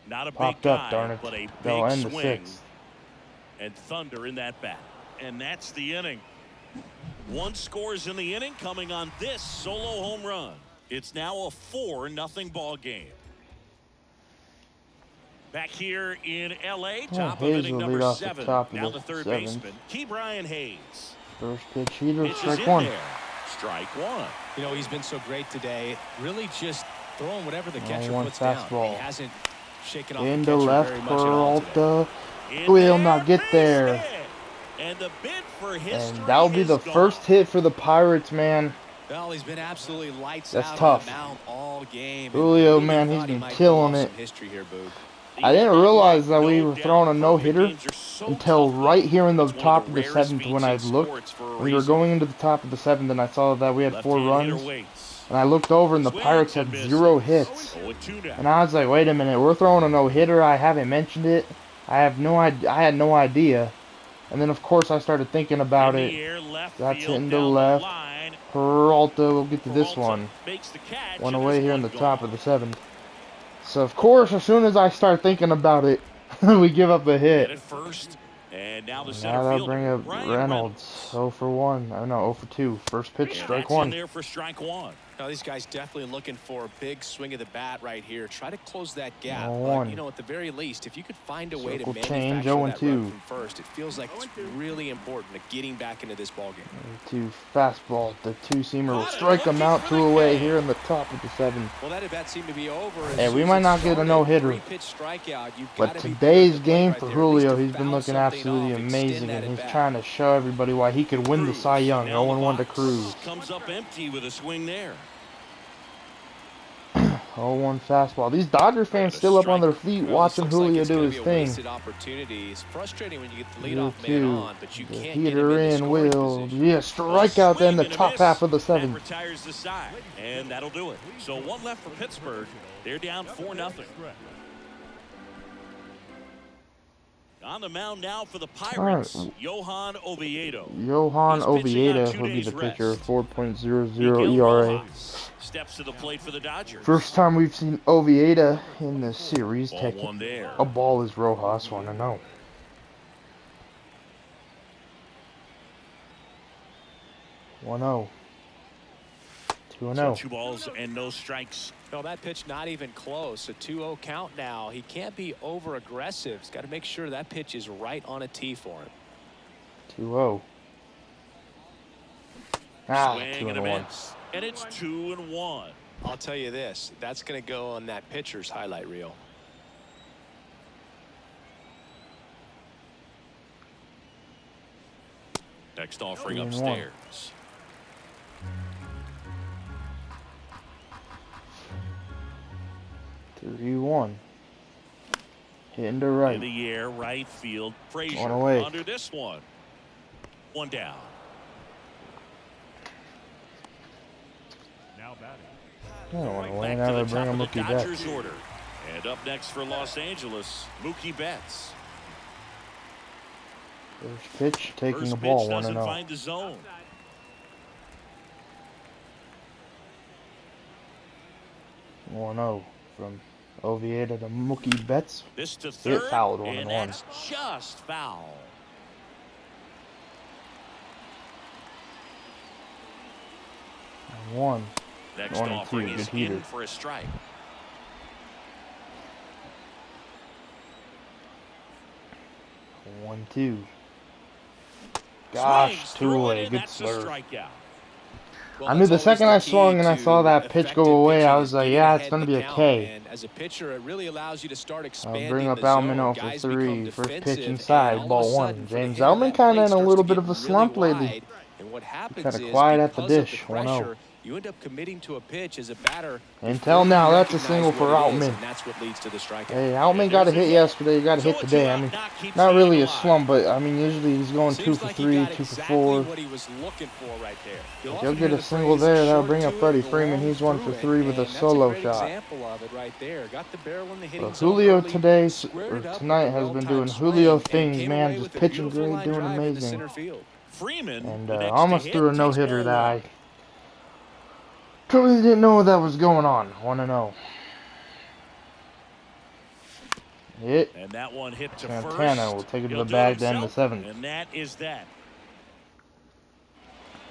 B: Not a big guy,
A: darn it.
B: but a
A: They'll
B: big
A: end the
B: swing.
A: 6th.
B: And thunder in that bat. And that's the inning. 1 scores in the inning coming on this solo home run. It's now a 4-0 ball game. Back here in L.A., top of inning number 7. Now the third baseman, Ke'Bryan Hayes.
A: First pitch heater,
B: Pitches
A: strike
B: in
A: 1.
B: there. Strike 1.
C: You know, he's been so great today. Really just throwing whatever the catcher
A: 1
C: puts down.
A: fastball.
C: He hasn't shaken off
A: Into
C: the catcher
A: left,
C: very much at all today.
A: Peralta will not get there.
B: And the bid for
A: And that'll be the first hit for the Pirates, man.
C: Well, he's been absolutely lights
A: That's
C: out
A: tough.
C: on the mound all game.
A: Julio, man, he's been killing it.
C: History here, Boog.
A: I didn't realize that we were throwing a no-hitter until right here in the top of the 7th when I looked. We were going into the top of the 7th and I saw that we had 4 runs. And I looked over and the Pirates had 0 hits. And I was like, wait a minute, we're throwing a no-hitter? I haven't mentioned it. I had no idea. And then, of course, I started thinking about it. That's hitting to left. Peralta will get to this one. 1 away here in the top of the 7th. So, of course, as soon as I start thinking about it, we give up a hit. Now they'll bring up Reynolds. 0 for 1. Oh, no, 0 for 2. First pitch, strike 1.
C: Now, these guys definitely looking for a big swing of the bat right here. Try to close that gap.
A: 0-1.
C: But, you know, at the very least, if you could find a way to
A: Circle
C: manufacture
A: change,
C: that
A: 0-2.
C: run from first, it feels like it's really important to getting back into this ballgame.
A: 2 fastball. The 2-seamer will strike them out 2 away here in the top of the 7th.
C: Well, that at bat seemed to be over.
A: Hey, we might not get a no-hitter. But today's game for Julio, he's been looking absolutely amazing, and he's trying to show everybody why he could win the Cy Young. 0-1 to Cruz.
B: Comes up empty with a swing there.
A: 0-1 fastball. These Dodger fans still up on their feet watching Julio do his thing.
C: It's frustrating when you get the leadoff man on, but you
A: The
C: can't
A: heater
C: get him
A: in,
C: in
A: will. Yeah, strikeout then the top half of the 7th.
B: Retires the side, and that'll do it. So 1 left for Pittsburgh. They're down 4-0. On the mound now for the Pirates, Johan Oviedo.
A: Johan Oviedo will be the pitcher, 4.00 ERA.
B: Steps to the plate for the Dodgers.
A: First time we've seen Oviedo in this series
B: Ball
A: take
B: one there.
A: a ball is Rojas, 1-0. 1-0. 2-0.
B: So 2 balls and no strikes.
C: No, that pitch not even close. A 2-0 count now. He can't be over aggressive. He's got to make sure that pitch is right on a tee for him.
A: 2-0.
B: Swing and a
A: 2-1.
B: miss. And it's 2-1.
C: I'll tell you this, that's going to go on that pitcher's highlight reel.
B: Next offering
A: 3-1.
B: upstairs.
A: Three-one. Hitting to right.
B: In the air, right field. Frazier
A: 1 away.
B: under this one. 1 down.
D: Now batting.
A: Oh, 1 away.
B: Back
A: Now
B: to
A: they
B: the
A: bring
B: top
A: him
B: of the
A: Mookie
B: Dodgers
A: Betts.
B: order. And up next for Los Angeles, Mookie Betts.
A: First pitch, taking
B: First
A: the ball,
B: pitch doesn't
A: 1-0.
B: find the zone.
A: 1-0 from Oviedo to Mookie Betts.
B: This to
A: Hit
B: third,
A: fouled,
B: and
A: 1-1.
B: that's just foul.
A: One.
B: Next
A: 1-2,
B: offering
A: good
B: is
A: heater.
B: in for a strike.
A: 1-2. Gosh,
B: Swings through it,
A: two-way,
B: and
A: good
B: that's a
A: slurve.
B: strikeout.
C: Well,
A: I knew
C: that's
A: the
C: always
A: second
C: the
A: I
C: key
A: swung and I saw
C: to
A: that pitch go
C: effective
A: away, I
C: pitching
A: was
C: is
A: like,
C: getting
A: yeah, it's
C: ahead
A: going
C: in
A: to
C: the
A: be a
C: count.
A: K.
C: And as a pitcher, it really allows you to start
A: I'll
C: expanding
A: bring up
C: the zone.
A: Alman 0 for
C: Guys become
A: 3. First pitch
C: defensive, and
A: inside,
C: all of a
A: ball
C: sudden,
A: 1.
C: for the
A: James
C: hitter,
A: Alman
C: that
A: kind of
C: plate
A: in a
C: starts
A: little
C: to
A: bit
C: get
A: of a
C: really
A: slump lately.
C: wide. And what happens
A: Kind of
C: is,
A: quiet at the
C: because of
A: dish,
C: the
A: 1-0.
C: pressure, you end up committing to a pitch as a batter.
A: Until
C: before
A: now,
C: you
A: that's a
C: recognize
A: single
C: what
A: for
C: it is,
A: Altman.
C: and that's what leads to the strikeout.
A: Hey, Altman
B: And
A: got a
B: there's a
A: hit
B: hit.
A: yesterday. He got a
B: So
A: hit
B: a
A: today. I
B: two-out
A: mean,
B: knock keeps
A: not
B: the
A: really
B: inning
A: a
B: alive.
A: slump, but I mean, usually he's going 2
C: Seems
A: for
C: like he
A: 3,
C: got
A: 2 for
C: exactly
A: 4.
C: what he was looking for right there. You'll
A: If
C: often
A: he'll get
C: hear
A: a
C: the
A: single
C: phrase,
A: there, that'll
C: short
A: bring up
C: to
A: Freddie
C: it,
A: Freeman.
C: long
A: He's 1
C: through
A: for
C: it,
A: 3 with a
C: and that's
A: solo
C: great
A: shot.
C: example of it right there. Got the barrel in the hitting
A: So
C: zone
A: Julio
C: early,
A: today,
C: squared
A: or
C: it up with
A: tonight,
C: a
A: has been doing
C: well-timed
A: Julio
C: swing, and
A: things,
C: came
A: man.
C: away
A: Just
C: with a
A: pitching
C: beautiful
A: great,
C: line
A: doing
C: drive into
A: amazing.
C: center field.
B: Freeman,
A: And
B: the next
A: almost
B: to
A: threw a
B: hit,
A: no-hitter
B: takes
A: that
B: ball
A: I
B: one.
A: totally didn't know what that was going on. 1-0. Hit.
B: And that one hit to
A: Santana
B: first.
A: will take it to
B: He'll
A: the
B: do it
A: bag to end the
B: himself,
A: 7th.
B: and that is that.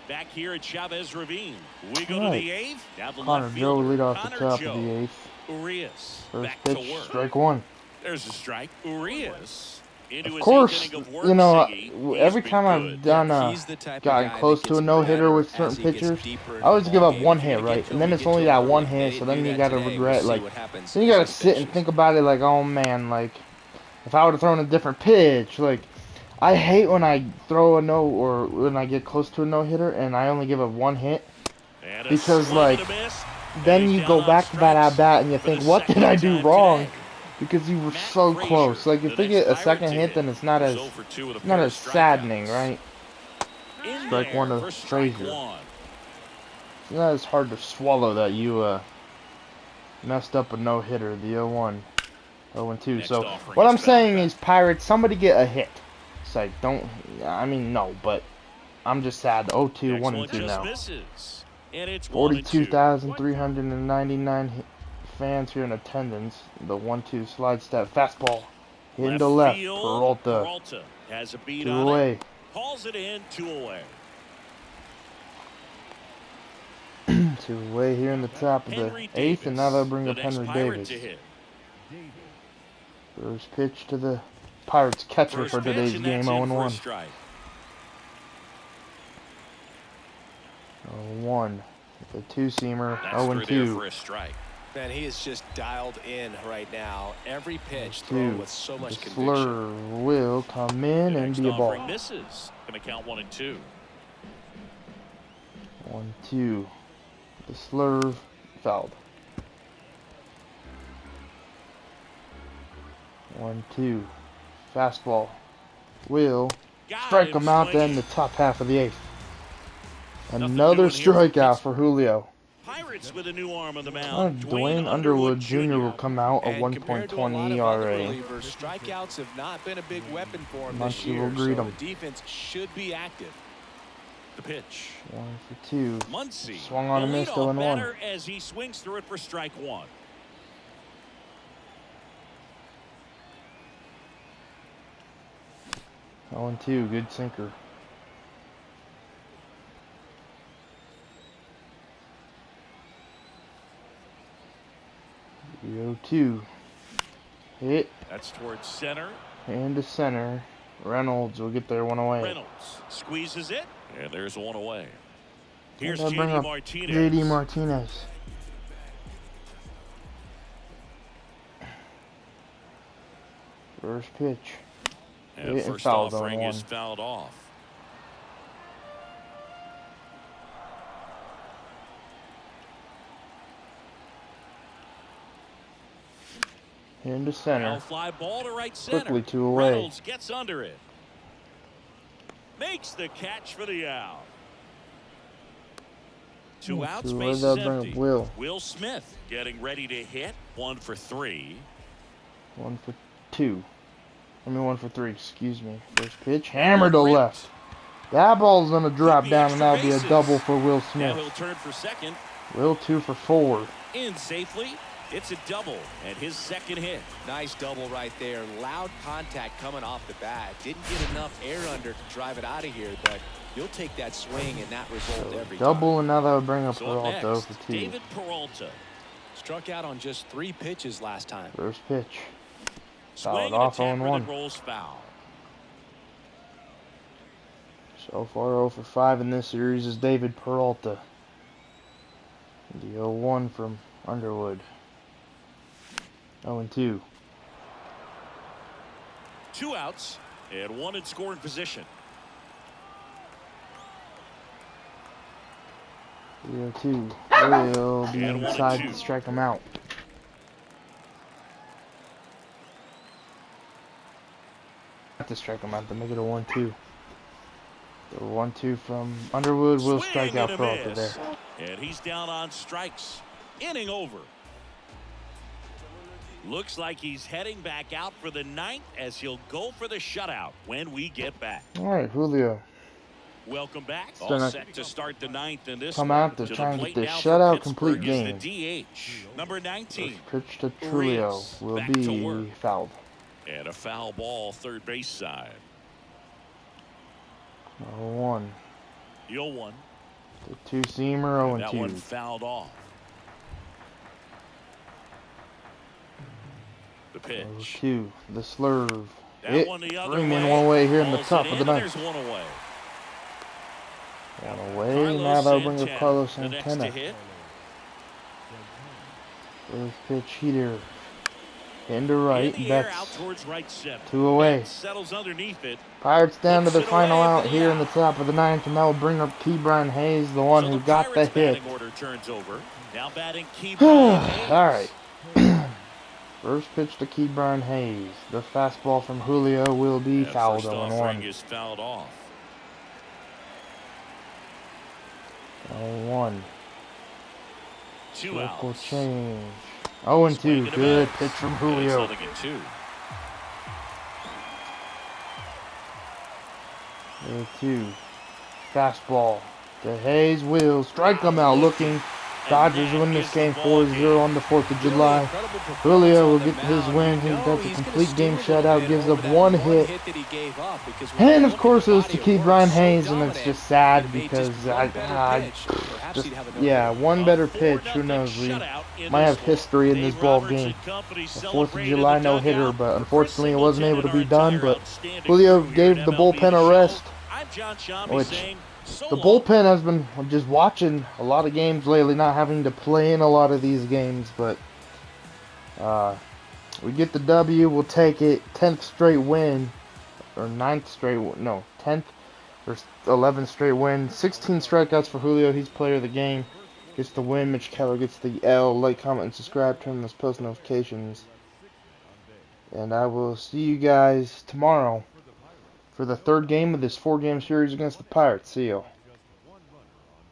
B: Back here at Chavez Ravine. We go to the 8th. Now the
A: Connor
B: left
A: Joe
B: fielder,
A: lead off the
B: Connor
A: top
B: Joe.
A: of the 8th.
B: Urias
A: First
B: back to
A: pitch,
B: work.
A: strike 1.
B: There's a strike. Urias into
A: Of
B: his
A: course,
B: 8th inning of work,
A: you know,
B: Siggy. He's
A: every
B: been
A: time I've
B: good.
A: done
C: He's the type of
A: gotten
C: guy
A: close
C: that
A: to a
C: gets
A: no-hitter
C: better
A: with
C: as
A: certain
C: he gets
A: pitchers,
C: deeper
A: I
C: into
A: always
C: the
A: give up
C: ballgame.
A: one
C: If you're
A: hit,
C: gonna get
A: right?
C: to
A: And
C: him,
A: then
C: you
A: it's
C: get to
A: only
C: him
A: that
C: early.
A: one
C: They
A: hit,
C: didn't
A: so
C: do
A: then you
C: that
A: gotta
C: today. We'll
A: regret,
C: see
A: like,
C: what happens
A: then you
C: as
A: gotta
C: this
A: sit and
C: finishes.
A: think about it like, oh man, like, if I would have thrown a different pitch, like, I hate when I throw a no, or when I get close to a no-hitter and I only give up one hit,
B: And a
A: because,
B: swing and
A: like,
B: a miss. And
A: then
B: he's
A: you
B: down
A: go
B: on
A: back to that
B: strikes
A: at-bat and you
B: for the
A: think, what did
B: second
A: I do
B: time
A: wrong?
B: today.
A: Because you were
B: Matt
A: so
B: Frazier,
A: close. Like,
B: the
A: if they
B: next
A: get a
B: Pirate
A: second
B: to
A: hit, then it's not
B: He's
A: as,
B: 0 for 2 with a
A: it's not
B: pair of
A: as saddening,
B: strikeouts.
A: right?
B: In
A: Strike
B: there
A: 1 to
B: for strike
A: Frazier.
B: 1.
A: It's not as hard to swallow that you messed up a no-hitter, the 0-1, 0-2.
B: Next
A: So
B: offering
A: what
B: is
A: I'm
B: fouled
A: saying
B: back.
A: is, Pirates, somebody get a hit. It's like, don't, I mean, no, but I'm just sad. 0-2,
B: Next
A: 1
B: one
A: and 2
B: just
A: now.
B: misses. And it's 1 and 2.
A: 42,399 fans here in attendance. The 1-2 slide step fastball. Hitting to
B: Left
A: left.
B: field.
A: Peralta.
B: Has a beat
A: 2
B: on
A: away.
B: it. Hauls it in, 2 away.
A: 2 away here in the top of the
B: Henry
A: 8th, and now they'll bring
B: the
A: up
B: next
A: Henry
B: Pirate
A: Davis.
B: to hit.
A: First pitch to the Pirates catcher
B: First
A: for
B: pitch,
A: today's
B: and
A: game,
B: that's in for a
A: 0-1.
B: strike.
A: 0-1. The 2-seamer,
B: That's through there
A: 0-2.
B: for a strike.
C: Man, he is just dialed in right now. Every pitch
A: 2.
C: thrown with so
A: The
C: much conviction.
A: slur will come in
B: The
A: and
B: next
A: be a ball.
B: offering misses. Going to count 1 and 2.
A: 1-2. The slurve fouled. 1-2. Fastball will strike him out then the top half of the 8th. Another strikeout for Julio.
B: Pirates with a new arm on the mound.
A: Dwayne Underwood Jr. will come out a
C: And compared to a lot
A: 1.20
C: of other
A: ERA.
C: relievers, strikeouts have not been a big weapon for him this
A: Muncy will
C: year.
A: greet
C: So
A: him.
C: the defense should be active.
B: The pitch.
A: 1 for 2.
B: Muncy,
A: Swung on
B: the
A: and missed,
B: leadoff
A: 0-1.
B: batter as he swings through it for strike 1.
A: Oh, and 2, good sinker. The 0-2. Hit
B: That's towards center.
A: and to center. Reynolds will get there 1 away.
B: Reynolds squeezes it, and there's 1 away. Here's
A: They'll bring
B: J.D.
A: up
B: Martinez.
A: J.D. Martinez. First pitch.
B: And
A: Hit and
B: first
A: fouled on
B: offering is
A: 1.
B: fouled off.
A: Into
B: Now
A: center.
B: fly ball to right center.
A: Quickly 2 away.
B: Reynolds gets under it. Makes the catch for the out. 2 outs,
A: 2 away,
B: base is
A: they'll bring
B: empty.
A: up Will.
B: Will Smith getting ready to hit. 1 for 3.
A: 1 for 2. I mean 1 for 3, excuse me. First pitch, hammered to left. That ball's gonna drop
B: Could be
A: down, and
B: extra
A: that'll be a
B: bases.
A: double for Will
B: Now
A: Smith.
B: he'll turn for second.
A: Will 2 for 4.
B: In safely. It's a double and his second hit.
C: Nice double right there. Loud contact coming off the bat. Didn't get enough air under to drive it out of here, but you'll take that swing and that result every
A: Double,
C: time.
A: and now that'll bring up
B: So up
A: Peralta
B: next,
A: for 2.
B: David Peralta.
C: Struck out on just 3 pitches last time.
A: First pitch.
B: Swing
A: Fouled
B: and
A: off
B: a tapper
A: 0-1.
B: that rolls foul.
A: So far 0 for 5 in this series is David Peralta. The 0-1 from Underwood. 0-2.
B: 2 outs and 1 in scoring position.
A: 3-2. Will be
B: And 1 and
A: inside
B: 2.
A: to strike him out. Have to strike him out to make it a 1-2. The 1-2 from Underwood will strike
B: Swing
A: out
B: and a
A: Peralta
B: miss.
A: there.
B: And he's down on strikes. Inning over. Looks like he's heading back out for the 9th as he'll go for the shutout when we get back.
A: All right, Julio.
B: Welcome back.
A: Still
B: All
A: not
B: set to start the 9th in this
A: come
B: one.
A: out to
B: To
A: try
B: the
A: and get
B: plate
A: this
B: now for
A: shutout complete
B: Pittsburgh is
A: game.
B: the DH, number 19.
A: First pitch to Trulio
B: Urias
A: will
B: back to
A: be
B: work.
A: fouled.
B: And a foul ball third base side.
A: 0-1.
B: The 0-1.
A: The 2-seamer,
B: And that one
A: 0-2.
B: fouled off. The pitch.
A: 0-2. The slurve.
B: That one the other
A: Freeman
B: way.
A: one way here in the
B: Balls
A: top
B: it
A: of
B: in,
A: the
B: and
A: 9th.
B: there's one away.
A: One away.
B: Carlos
A: Now that'll bring up
B: Santana,
A: Carlos
B: the next to
A: Santana.
B: hit.
A: First pitch heater. Into right.
B: In the air, out
A: Betts.
B: towards right center.
A: 2 away.
B: Betts settles underneath it.
A: Pirates down to
B: Puts
A: the
B: it
A: final
B: away
A: out
B: for the
A: here in the
B: out.
A: top of the 9th, and that will bring up Ke'Bryan Hayes, the one
B: So
A: who
B: the
A: got the
B: Pirates
A: hit.
B: batting order turns over. Now batting Ke'Bryan Hayes.
A: All right. First pitch to Ke'Bryan Hayes. The fastball from Julio will be
B: That
A: fouled
B: first
A: 0-1.
B: offering is fouled off.
A: 0-1.
B: 2
A: Circle
B: outs.
A: change.
B: Swing
A: 0-2.
B: and a
A: Good
B: miss.
A: pitch from
B: And it's
A: Julio.
B: nothing at 2.
A: 0-2. Fastball to Hayes will strike him out looking. Dodgers win this game 4-0 on the 4th of July. Julio will get his win. He does a complete game shutout, gives up 1 hit. And of course it was to Ke'Bryan Hayes, and it's just sad because yeah, one better pitch. Who knows? We might have history in this ball game. The 4th of July no-hitter, but unfortunately it wasn't able to be done. But Julio gave the bullpen a rest, which the bullpen has been just watching a lot of games lately, not having to play in a lot of these games, but we get the W, we'll take it. 10th straight win, or 9th straight, no, 10th or 11th straight win. 16 strikeouts for Julio, he's player of the game. Gets the win, Mitch Keller gets the L. Like, comment, and subscribe, turn on those post notifications. And I will see you guys tomorrow for the 3rd game of this 4-game series against the Pirates. See you.